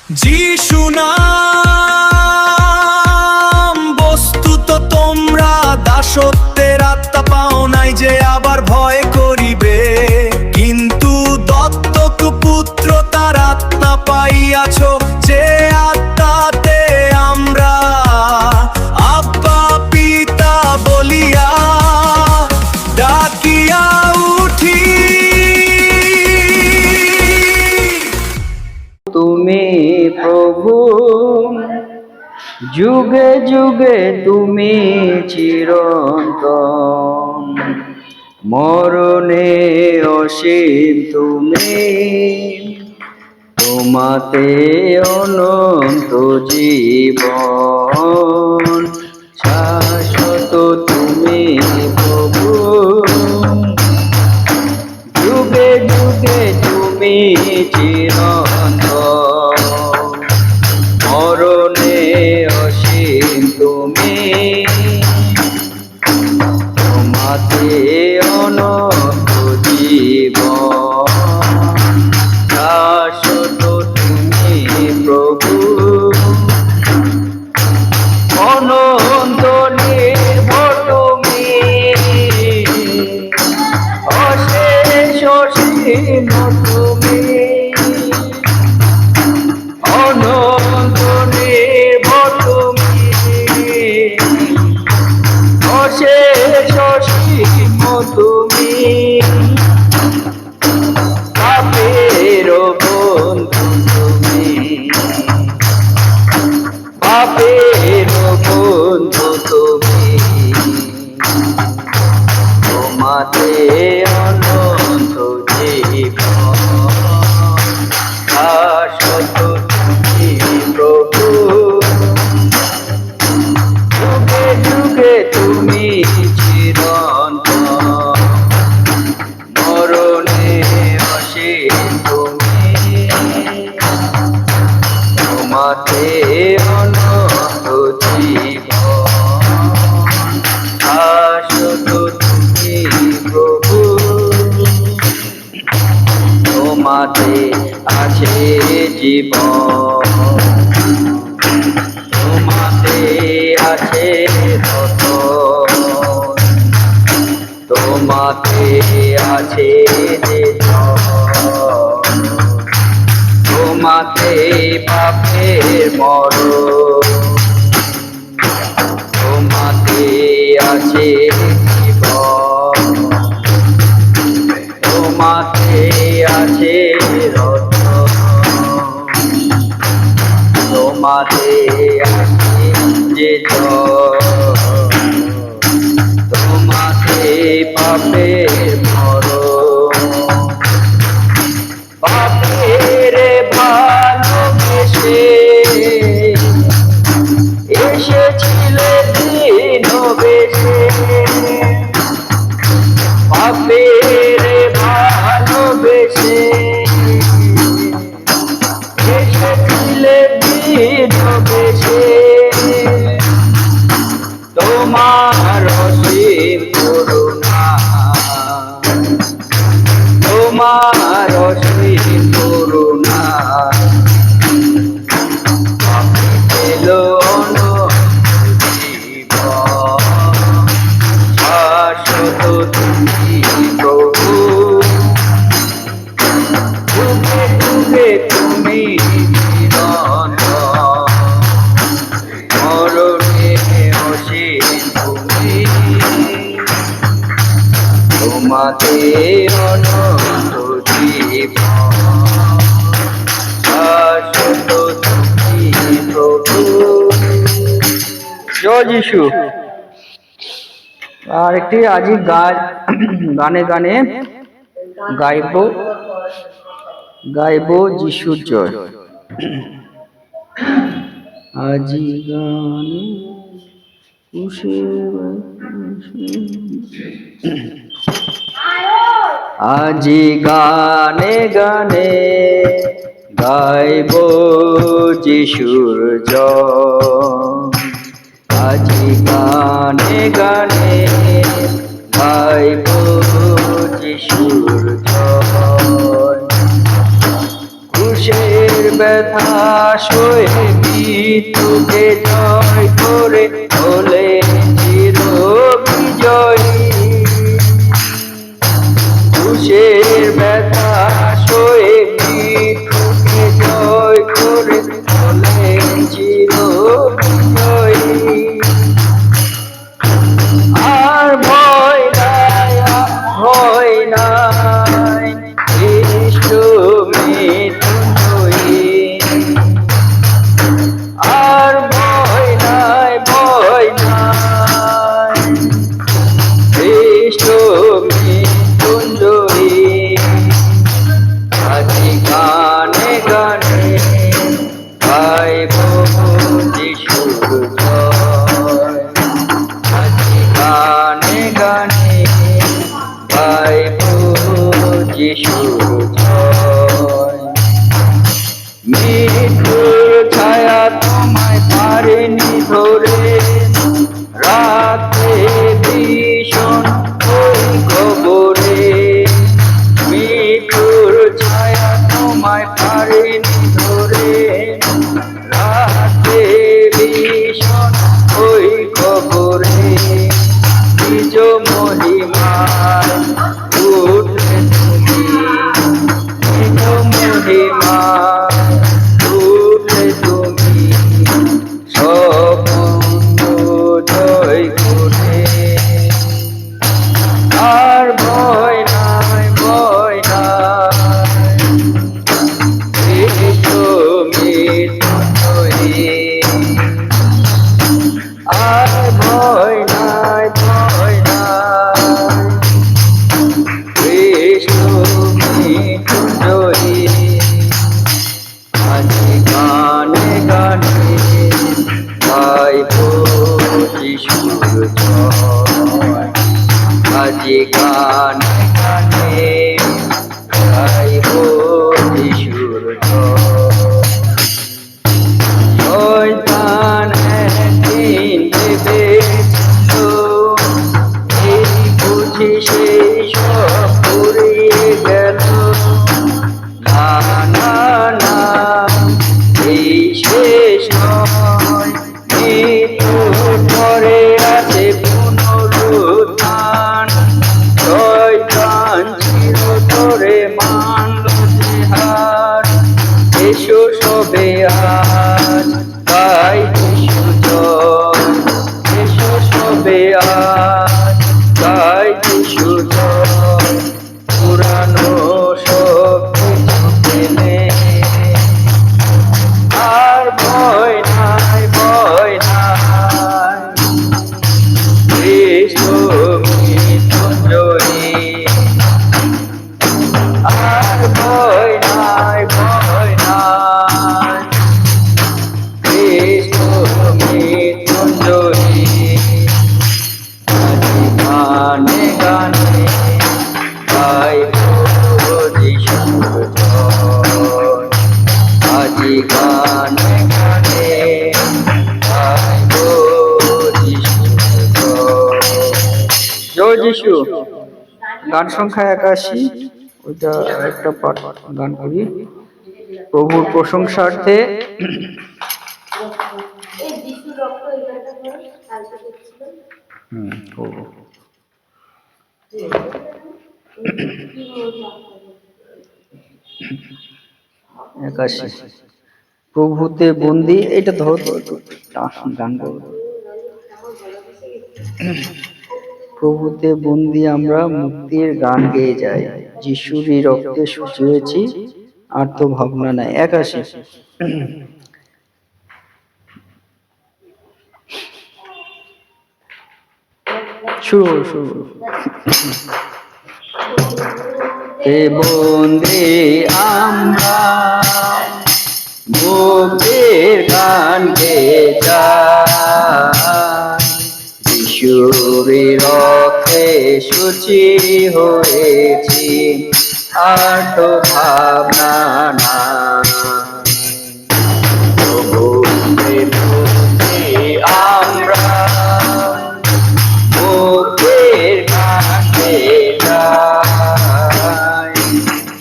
যিশু নাম বস্তুত তোমরা দাসত্বের আত্মা পাও নাই যে আবার ভয় করিবে, কিন্তু দত্তক পুত্র তার আত্মা পাইয়াছ, যে আত্মাতে আমরা আব্বা পিতা বলিয়া ডাকিয়া উঠি। তুমি প্রভু যুগে যুগে, তুমি চিরন্তন, মরণে অসীম তুমি, তোমাতে অনন্ত জীবন, শাশ্বত তুমি প্রভু যুগে যুগে, তুমি চিরন্তন, মরণে অসীম তুমি, তোমাতে অনন্ত জীবন, শাশ্বত তুমি প্রভু, অনন্ত নির্ভর তুমি, অশেষ অসীম তুমি, অনন্ত নির্ভর তুমি, অশেষ অসীম তুমি, পাপের বন্ধু তুমি, পাপের বন্ধু তুমি, তোমাতে অনন্ত জীবন, শাশ্বত তুমি প্রভু, যুগে যুগে তুমি চিরন্তন, মরণে অসীম তুমি, তোমাতে অনন্ত জীবন, শাশ্বত তুমি প্রভু, তোমাতে আছে জীবন, তোমাতে আছে রতন, তোমাতে আছে যে ধন, তোমাতে পাপের মরণ, তোমাতে আছে জীবন, তোমাতে আছে রতন, তোমাতে আছে যে ধন, তোমাতে পাপের মরণ, পাপের ভালোবেসে এসেছিলে দিন বেশে, পাপের ভালোবেসে এসেছিলে দিন বেশে, তোমার অসীম করুণা, তোমার অসীম করুণা, এলো অনন্ত জীবন, শাশ্বত তুমি প্রভু, যুগে যুগে তুমি চিরন্তন, মরণে অসীম তুমি, তোমাতে অনন্ত জীবন, শাশ্বত তুমি প্রভু। জয় যিশু। আর একটি আজি গানে গানে গাইব যিশুর জয়। আজি গানে আজি গানে গানে গাইব যিশুর জয়, আজি গানে গানে গাইব যিশুর জয়, খুশি ব্যথা সয়ে মৃত্যুকে জয় করে হলেন চির বিজয়ী। ক্রুশের ব্যথা সয়ে মৃত্যুকে জয় করে হলেন চির বিজয়ী। আর ভয় নাই, ভয় নাই, খ্রিস্ট মৃত্যুঞ্জয়ী। আর ভয় নাই, ভয় নাই, খ্রিস্ট মৃত্যুঞ্জয়ী। আজি গানে গানে গাইব যিশুর জয়। আজি গানে গানে গাইব যিশুর জয়। মৃত্যুর ছায়া তোমায় পারেনি ধরে, রাতে ভীষণ ওই কবরে। মৃত্যুর ছায়া তোমায় পারেনি ধরে, রাতে ভীষণ ওই কবরে। নিজ মহিমায় উঠলে তুমি, নিজ মহিমায় উঠলে তুমি, সব জয় করে। আর ভয় নাই, ভয় নাই, খ্রিস্ট মৃত্যুঞ্জয়ী। আর ভয় নাই, ভয় নাই, খ্রিস্ট মৃত্যুঞ্জয়ী। আজি গানে গানে গাইব যিশুর জয়। আজি গানে গানে গাইব যিশুর জয়। শয়তান একদিন ভেবেছিল এই বুঝি সেই সব ফুরিয়ে গেল। না না না, এই শেষ নয়, মৃত্যুর পরে আছে পুনরুত্থান। শয়তান চিরতরে মানল যে হার। এসো সবে আজ গাই যিশু জয়। এসো সবে আজ গাই যিশু জয়। পুরানো সব কিছু ফেলে, আর ভয় নাই, ভয় নাই, খ্রিস্ট মৃত্যুঞ্জয়ী। আর ভয় নাই, ভয় নাই, খ্রিস্ট মৃত্যুঞ্জয়ী। আজি গানে গানে গাইব যিশুর জয়। আজি গানে গানে গাইব যিশুর জয়। জয় যিশু। গান সংখ্যা 81, ওইটা একটা পাঠ গান করি প্রভুর প্রশংসার্থে। করবো 81 প্রভুতে বন্দি। এটা ধরো তো একটু গান করবো। প্রভুতে বন্দি আমরা মুক্তির গান গেয়ে যাই, যিশুরই রক্তে শুচি হয়েছি, আর তো ভাবনা নাই। 81 শুরু শুরু। তে বন্দি আমরা মুক্তির গান গেয়ে যাই, যিশুরই রক্তে শুচি হয়েছি, আর তো ভাবনা নাই। প্রভুতে বন্দি আমরা মুক্তির গান গেয়ে যাই,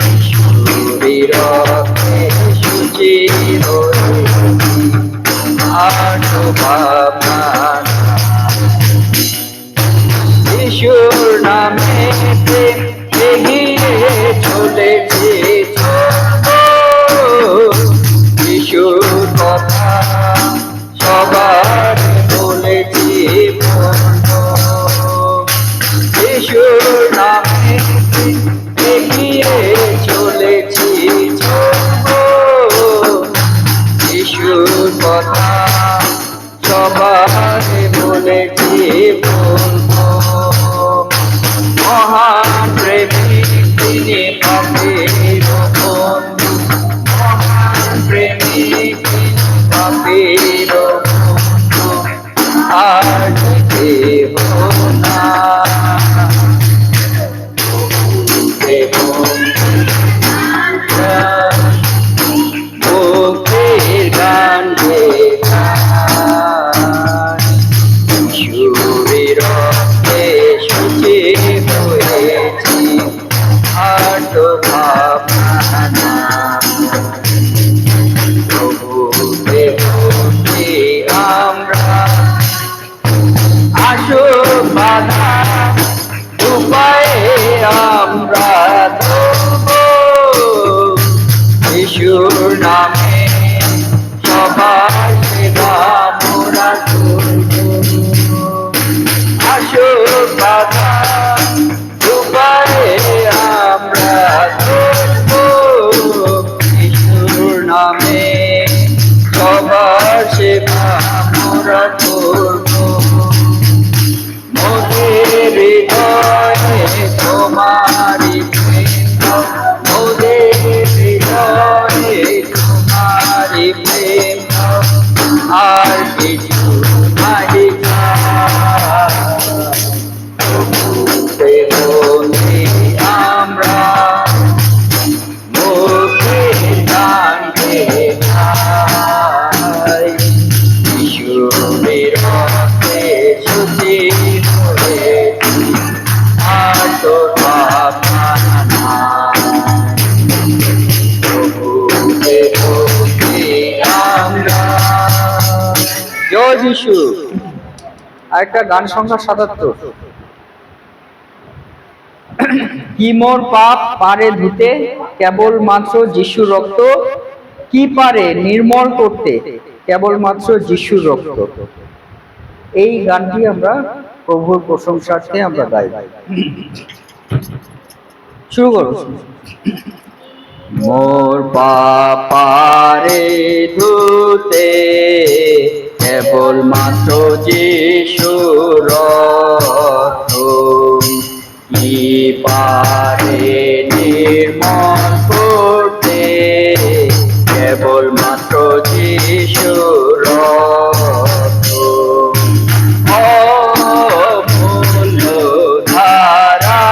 যিশুরই রক্তে শুচি ভাবনা যিশুর নামে প্রেম এগিয়ে চলেছে যিশুর কথা সবার বলেছি বলবো যিশুর নামে এগিয়ে চলেছি চলবো যিশুর কথা সবার বলেছি বলবো মহান প্রেমিক তিনি পাপের বন্ধু মহান প্রেমিক তিনি পাপের বন্ধু আর দেব না মুক্তির গান সুরের রক্তে সুচি হয়েছি আর তো ভাবনা প্রভুতে ভক্তি আমরা আসো বাধা উপায়ে আমরা ধরবো যিশুর নামে সবার সেবা মোরা করবো আসো বাধা উপায়ে আমরা ধরবো যিশুর নামে সবার সেবা মোরা করবো মোদের হৃদয়ে তোমারি প্রেম মোদের হৃদয়ে তোমারি প্রেম আর কিছু নাই বন্ধি আমরা মুক্তির গান গেয়ে গাই যিশুর রক্তে সুচি হয়েছি আর তো ভাবনা প্রভুতে ভক্তি আমরা জয় যিশু। আরেকটা গান সংখ্যা ৭৭ কি মোর পাপ পারে ধুতে কেবলমাত্র যিশুর রক্ত কি পারে নির্মল করতে কেবলমাত্র যিশুর রক্ত। এই গানটি আমরা প্রভুর প্রশংসার্থে আমরা গাই। শুরু করো। মোর পাপ পারে ধুতে কেবলমাত্র যিশুর রক্ত কি পারে নির্মল করতে কেবলমাত্র যিশুর রক্ত অমূল্য ধারা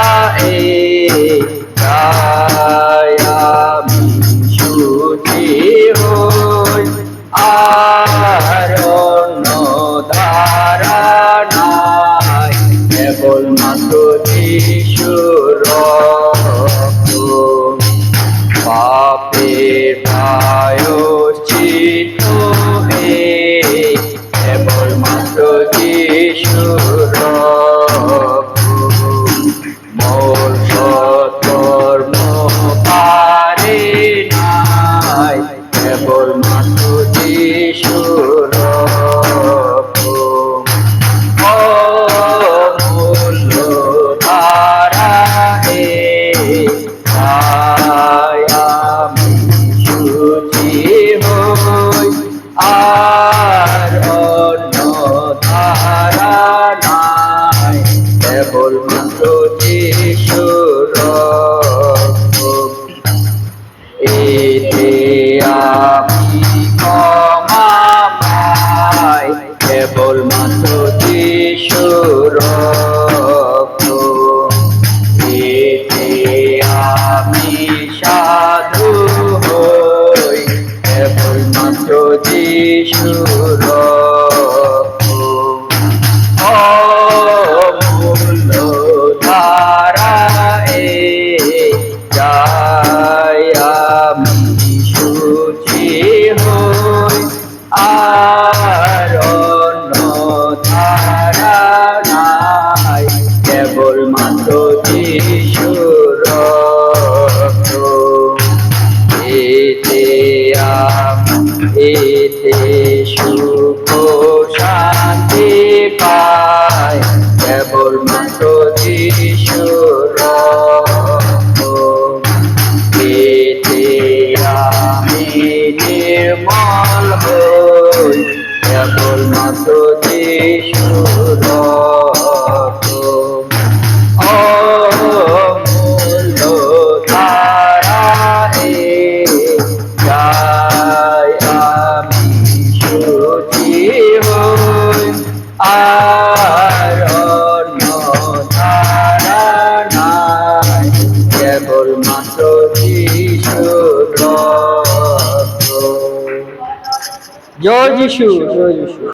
তাই আমি সুখী হই আর অন্য ধারা নাই কেবলমাত্র যিশুর রক্ত পাপের প্রায়শ্চিত্ত কেবলমাত্র যিশুর রক্ত মোর সৎকর্ম পারে নাই কেবলমাত্র যিশুর রক্ত অমূল্য ধারা তাই আমি সুখী হই আর অন্য ধারা নাই কেবলমাত্র যিশুর রক্ত এতে আমি ক্ষমা পাই কেবলমাত্র যিশুর রক্ত এতে আমি সাধু হই কেবলমাত্র যিশুর রক্ত অমূল্য ধারা যাই আমি সুখী হই আর এতে সুখ শান্তি পায় কেবলমাত্র যিশুর রক্ত। এতে আমি নির্মল হই কেবলমাত্র যিশুর রক্ত। অমূল্য ধারায় যাই আমি শুচি হই, আর অন্য ধারা নাই কেবলমাত্র যিশুর রক্ত। জয় যিশু, জয় যিশু।